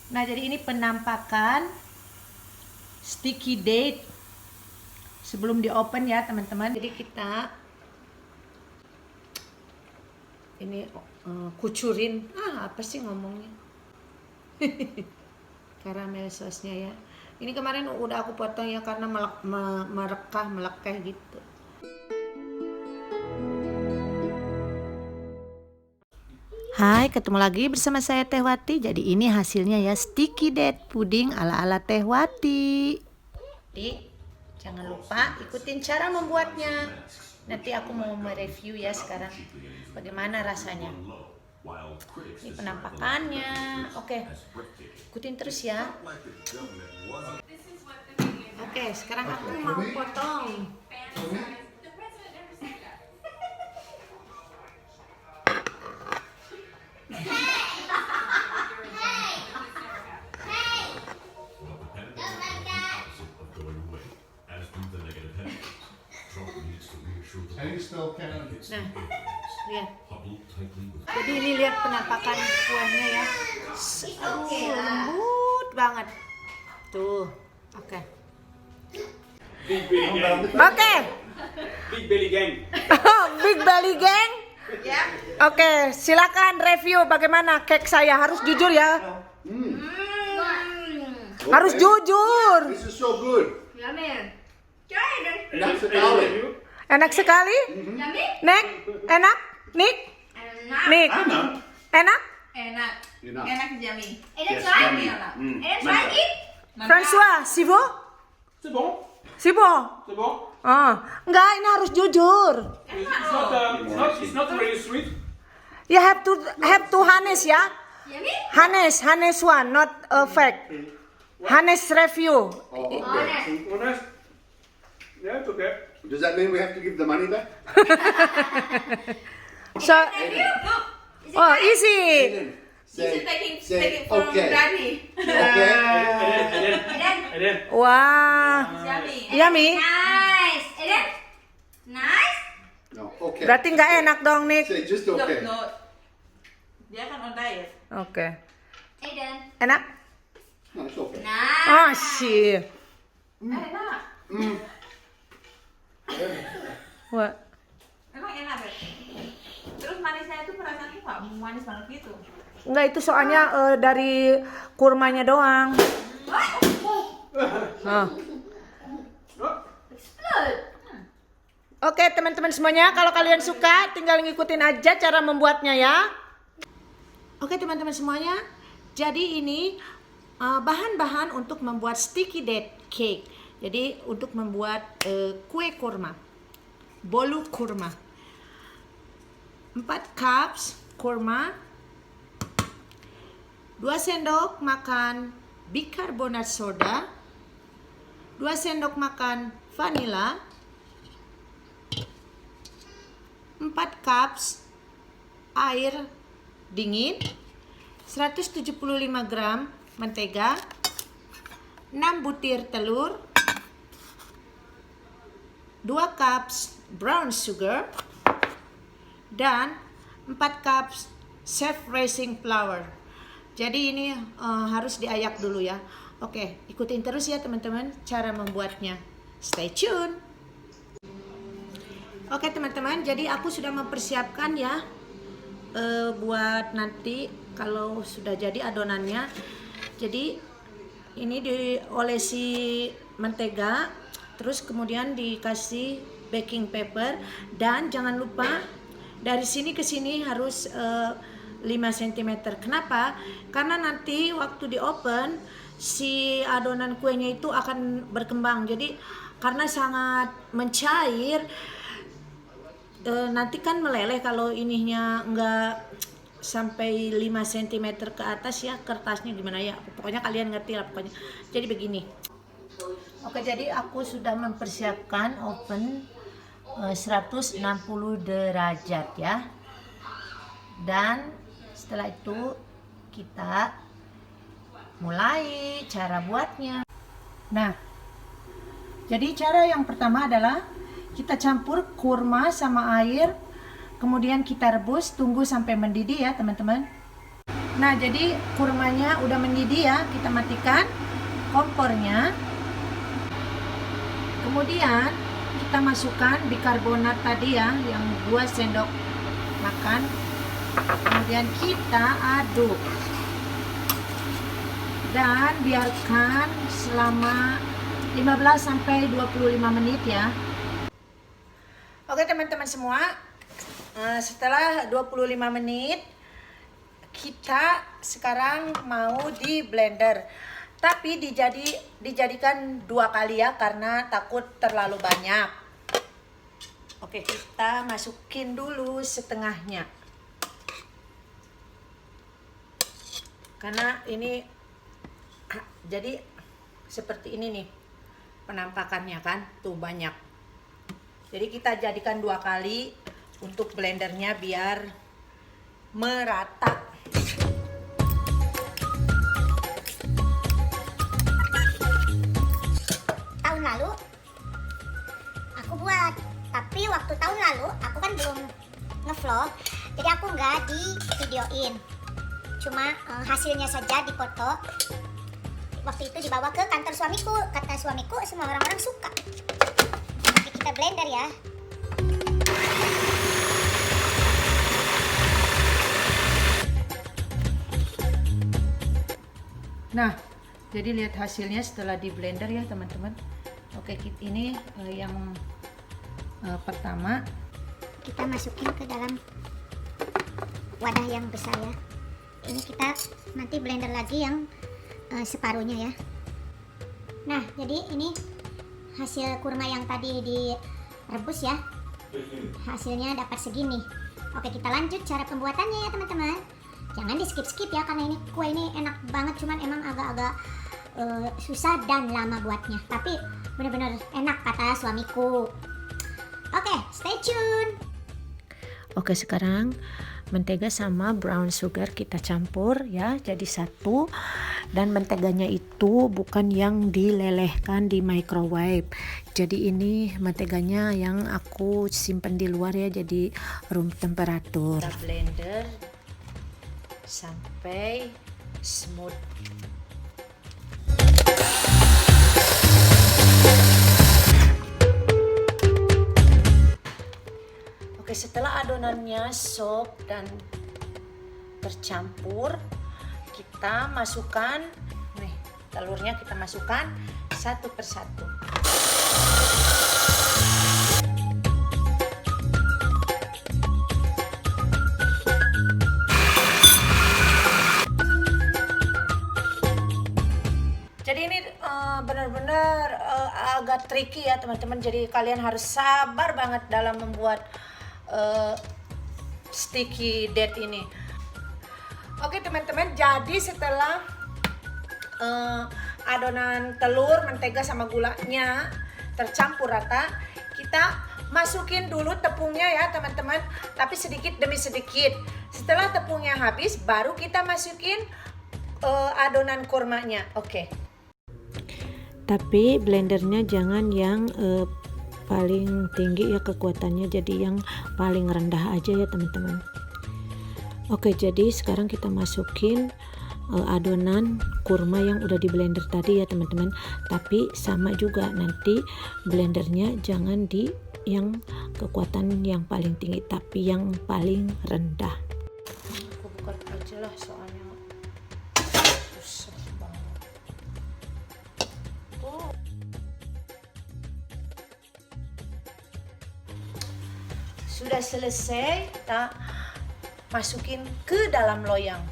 Nah, jadi ini penampakan sticky date sebelum di open ya teman-teman. Jadi kita ini kucurin, apa sih ngomongnya, karamel sausnya ya. Ini kemarin udah aku potong ya karena melekeh gitu. Hai, ketemu lagi bersama saya Teh Wati. Jadi ini hasilnya ya, sticky date puding ala-ala Teh Wati. Jadi jangan lupa ikutin cara membuatnya. Nanti aku mau mereview ya sekarang bagaimana rasanya. Ini penampakannya. Oke, ikutin terus ya. Oke, sekarang aku mau potong. Nah, lihat. Jadi ini lihat penampakan kuahnya ya. Aduh, lembut banget. Tuh, oke. Oke. Big Belly Gang. Big Belly Gang. Ya. Oke, silakan review bagaimana kek saya. Harus jujur ya. Harus jujur. This is so good. Yummy. Enak sekali. Enak sekali. Yummy. Nek, enak. Nik, Nik, Enak. enak. Enak. Enak. Enak yummy. Yes, yummy. Enak lagi. François, si vous? C'est bon, Si vous? c'est bon. Enggak, ini harus jujur. It's not very sweet. You have to Hanes ya. Yummy. Hanes one, not fake. Hanes review. Oh, okay. Honest. Yeah, it's okay. Does that mean we have to give the money back? So, Review. Look. oh easy. Say, Taking from okay. daddy. Okay. And then, Wah, Yummy. yummy. Nice. Eden. Nice. No, okay. Berarti nggak enak dong, Nick. Say just okay. No, dia kan on diet. Oke. Eden. Enak? No, it's okay. Nice. Ah, sih. Enak. Wah. Emang enak Bet. Terus manisnya itu perasaanku nggak manis banget gitu. Enggak, itu soalnya dari kurmanya doang. Nah. Oke teman-teman semuanya, kalau kalian suka tinggal ngikutin aja cara membuatnya ya. Oke teman-teman semuanya, jadi ini bahan-bahan untuk membuat sticky date cake. Jadi untuk membuat kue kurma, bolu kurma. 4 cups kurma, 2 sendok makan bikarbonat soda, 2 sendok makan vanila, 4 cups air dingin, 175 gram mentega, 6 butir telur, 2 cups brown sugar, dan 4 cups self raising flour. Jadi ini harus diayak dulu ya. Oke, ikutin terus ya teman-teman cara membuatnya. Stay tune. Oke teman-teman, jadi aku sudah mempersiapkan ya buat nanti kalau sudah jadi adonannya. Jadi ini diolesi mentega, terus kemudian dikasih baking paper, dan jangan lupa dari sini ke sini harus 5 cm. Kenapa? Karena nanti waktu di open si adonan kuenya itu akan berkembang. Jadi karena sangat mencair, nanti kan meleleh kalau ininya enggak sampai 5 cm ke atas ya, kertasnya gimana ya, pokoknya kalian ngerti lah pokoknya. Jadi begini. Oke, jadi aku sudah mempersiapkan oven 160 derajat ya. Dan setelah itu kita mulai cara buatnya. Nah, jadi cara yang pertama adalah kita campur kurma sama air, kemudian kita rebus, tunggu sampai mendidih ya teman-teman. Nah, jadi kurmanya udah mendidih ya, kita matikan kompornya. Kemudian kita masukkan bikarbonat tadi ya, yang 2 sendok makan. Kemudian kita aduk. Dan biarkan selama 15 sampai 25 menit ya. Oke teman-teman semua, setelah 25 menit kita sekarang mau di blender, tapi dijadikan 2 kali ya karena takut terlalu banyak. Oke, kita masukin dulu setengahnya karena ini jadi seperti ini nih penampakannya kan, tuh banyak. Jadi kita jadikan 2 kali untuk blendernya biar merata. Tahun lalu aku buat, tapi waktu tahun lalu aku kan belum ngevlog, jadi aku nggak di videoin, cuma hasilnya saja dipoto. Waktu itu dibawa ke kantor suamiku, kata suamiku semua orang-orang suka. Oke, kita blender ya. Nah, jadi lihat hasilnya setelah di blender ya teman-teman. Oke, ini yang pertama. Kita masukin ke dalam wadah yang besar ya. Ini kita nanti blender lagi yang separuhnya ya. Nah, jadi ini hasil kurma yang tadi direbus ya. Hasilnya dapat segini. Oke, kita lanjut cara pembuatannya ya teman-teman. Jangan di skip-skip ya, karena ini kue ini enak banget, cuman emang agak-agak susah dan lama buatnya. Tapi bener-bener enak kata suamiku. Oke, stay tune. Oke, sekarang mentega sama brown sugar kita campur ya jadi satu. Dan menteganya itu bukan yang dilelehkan di microwave. Jadi ini menteganya yang aku simpan di luar ya, jadi room temperatur. Kita blender sampai smooth. Oke, setelah adonannya soft dan tercampur, kita masukkan nih telurnya, kita masukkan satu persatu. Jadi ini benar-benar agak tricky ya teman-teman. Jadi kalian harus sabar banget dalam membuat sticky date ini. Oke teman-teman, jadi setelah adonan telur, mentega sama gulanya tercampur rata, kita masukin dulu tepungnya ya teman-teman, tapi sedikit demi sedikit. Setelah tepungnya habis, baru kita masukin adonan kurmanya. Oke. Tapi blendernya jangan yang paling tinggi ya kekuatannya, jadi yang paling rendah aja ya teman-teman. Oke, jadi sekarang kita masukin adonan kurma yang udah di blender tadi ya teman-teman. Tapi sama juga, nanti blendernya jangan di yang kekuatan yang paling tinggi, tapi yang paling rendah. Aku buka aja lah soalnya susah banget. Sudah selesai, kita masukin ke dalam loyang.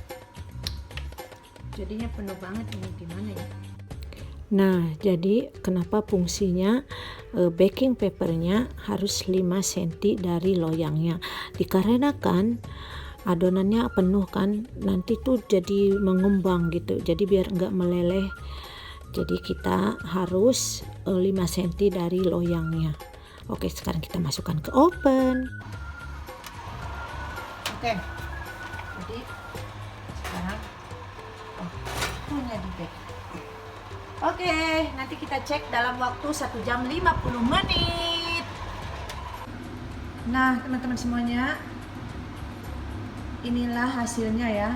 Jadinya penuh banget ini, gimana ya? Nah, jadi kenapa fungsinya baking papernya harus 5 cm dari loyangnya? Dikarenakan adonannya penuh kan, nanti tuh jadi mengembang gitu. Jadi biar enggak meleleh, jadi kita harus 5 cm dari loyangnya. Oke, sekarang kita masukkan ke oven. Oke, jadi sekarang punya di bake. Oke, nanti kita cek dalam waktu 1 jam 50 menit. Nah teman-teman semuanya, inilah hasilnya ya.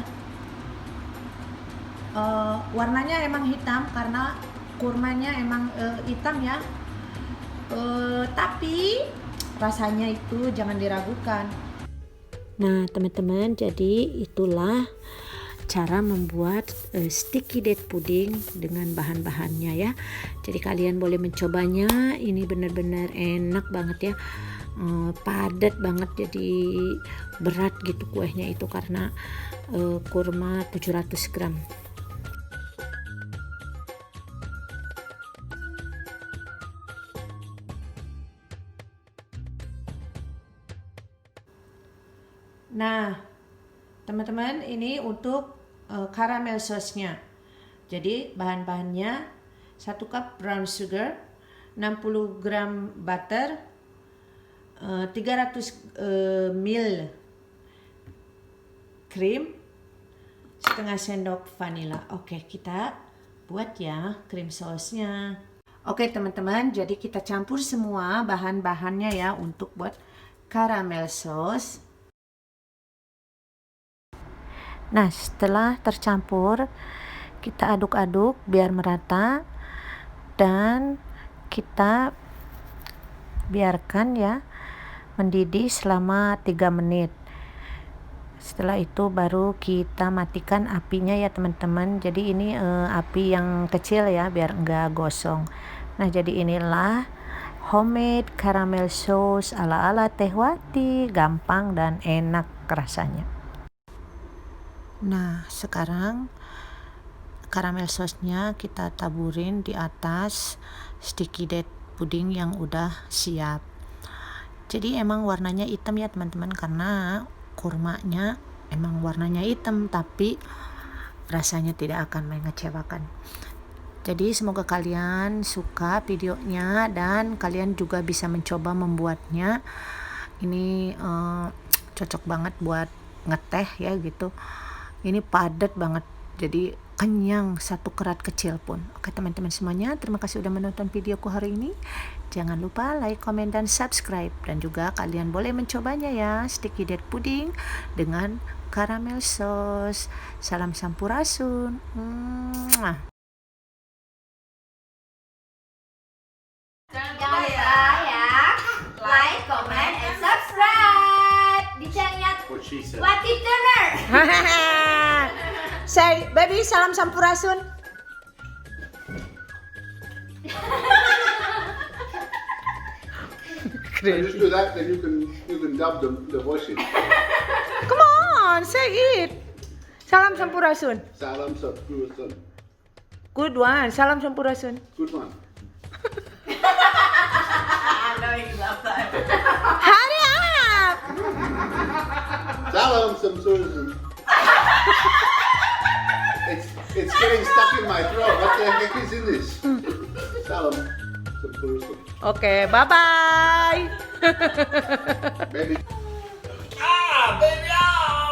warnanya emang hitam karena kurmanya emang hitam ya. Tapi rasanya itu jangan diragukan. Nah teman-teman, jadi itulah cara membuat sticky date pudding dengan bahan-bahannya ya. Jadi kalian boleh mencobanya. Ini benar-benar enak banget ya, padat banget, jadi berat gitu kuenya itu karena kurma 700 gram. Nah teman-teman, ini untuk caramel sauce-nya. Jadi bahan-bahannya 1 cup brown sugar, 60 gram butter, 300 ml krim, setengah sendok vanila. Oke, kita buat ya krim sauce-nya. Oke teman-teman, jadi kita campur semua bahan-bahannya ya untuk buat caramel sauce. Nah setelah tercampur, kita aduk-aduk biar merata dan kita biarkan ya mendidih selama 3 menit. Setelah itu baru kita matikan apinya ya teman-teman. Jadi ini api yang kecil ya biar enggak gosong. Nah jadi inilah homemade caramel sauce ala-ala Teh Wati, gampang dan enak rasanya. Nah sekarang caramel sauce-nya kita taburin di atas sticky date pudding yang udah siap. Jadi emang warnanya hitam ya teman-teman, karena kurmanya emang warnanya hitam, tapi rasanya tidak akan mengecewakan. Jadi semoga kalian suka videonya dan kalian juga bisa mencoba membuatnya. Ini cocok banget buat ngeteh ya gitu. Ini padat banget, jadi kenyang 1 kerat kecil pun. Oke teman-teman semuanya, terima kasih udah menonton videoku hari ini. Jangan lupa like, komen, dan subscribe. Dan juga kalian boleh mencobanya ya, sticky date pudding dengan caramel sauce. Salam Sampurasun. Jangan lupa ya, like, comment, and subscribe di channelnya What she said. Wati Turner. Say, baby, salam Sampurasun. And just do that, then you can dub the voices. Come on, say it. Salam Sampurasun. Salam Sampurasun. Good one. Salam Sampurasun. Good one. Hurry up. Salam Sampurasun. It's getting stuck in my throat. What the heck is in this? Salam Sampurasun. Oke, bye-bye. Baby. Ah, baby! Ah!